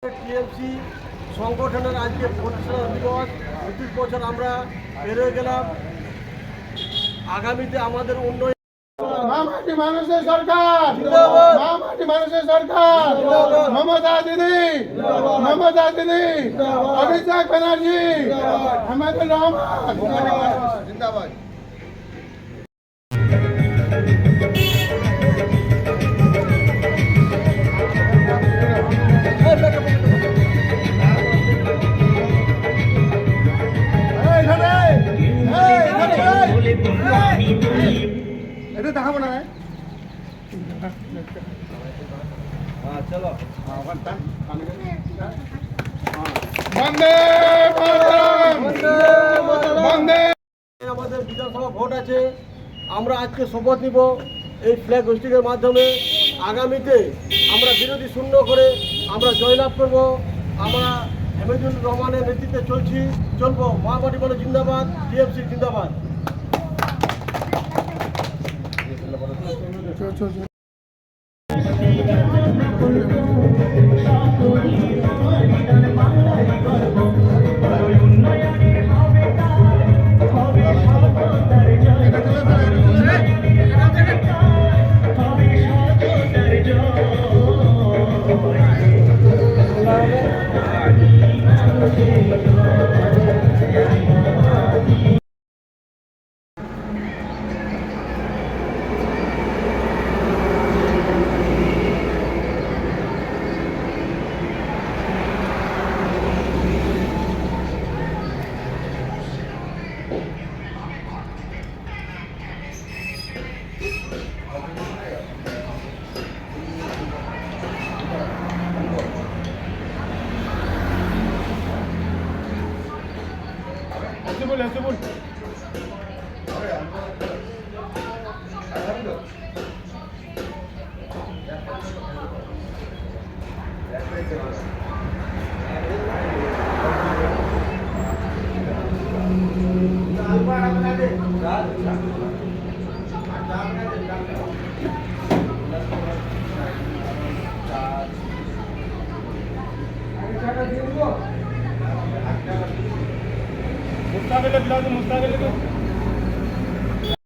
TMC সংগঠনের আজকে প্রতিষ্ঠা দিবস। ২৫ বছর আমরা পেরিয়ে গেলাম। আগামীতে আমাদের উন্নয়ন মাটি মানুষের সরকার জিন্দাবাদ, মাটি মানুষের সরকার জিন্দাবাদ, মমতা দিদি জিন্দাবাদ, অভিষেক ব্যানার্জি জিন্দাবাদ, হামিদুর রহমান জিন্দাবাদ। এটা দেখাবো না চলো বন্দে মাতরম, বন্দে। আমাদের বিধানসভা ভোট আছে, আমরা আজকে শপথ নিব এই ফ্ল্যাগ হোস্টিংয়ের মাধ্যমে। আগামীতে আমরা বিরোধী শূন্য করে আমরা জয়লাভ করব। আমরা হামিদুর রহমানের নেতৃত্বে চলবো। মহামাটি বলে জিন্দাবাদ, টিএমসি জিন্দাবাদ।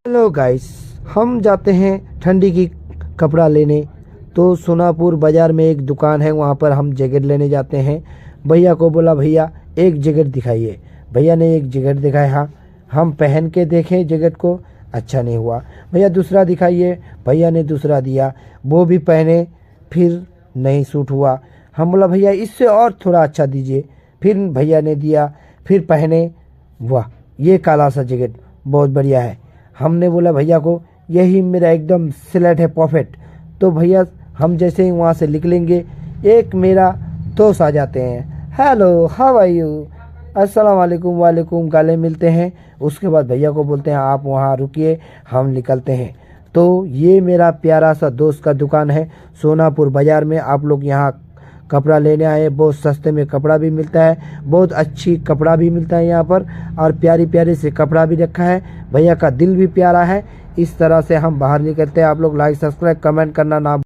हेलो गाइस, हम जाते हैं ठंडी की कपड़ा लेने। तो सोनापुर बाज़ार में एक दुकान है, वहाँ पर हम जैकेट लेने जाते हैं। भैया को बोला भैया एक जैकेट दिखाइए। भैया ने एक जैकेट दिखाया, हम पहन के देखें जैकेट को, अच्छा नहीं हुआ। भैया दूसरा दिखाइए, भैया ने दूसरा दिया, वो भी पहने, फिर नहीं सूट हुआ। हम बोला भैया इससे और थोड़ा अच्छा दीजिए, फिर भैया ने दिया, फिर पहने, वाह ये काला सा जैकेट बहुत बढ़िया है। हमने बोला भैया को यही मेरा एकदम सिलेक्ट है, परफेक्ट। तो भैया हम जैसे ही वहाँ से निकलेंगे, एक मेरा दोस्त आ जाते हैं, हेलो हाउ आर यू, अस्सलाम वालेकुम, वालेकुम, गाले मिलते हैं। उसके बाद भैया को बोलते हैं आप वहाँ रुकिए, हम निकलते हैं। तो ये मेरा प्यारा सा दोस्त का दुकान है सोनापुर बाज़ार में। आप लोग यहाँ कपड़ा लेने आए, बहुत सस्ते में कपड़ा भी मिलता है, बहुत अच्छी कपड़ा भी मिलता है यहाँ पर, और प्यारी प्यारी से कपड़ा भी रखा है। भैया का दिल भी प्यारा है। इस तरह से हम बाहर निकलते हैं। आप लोग लाइक सब्सक्राइब कमेंट करना ना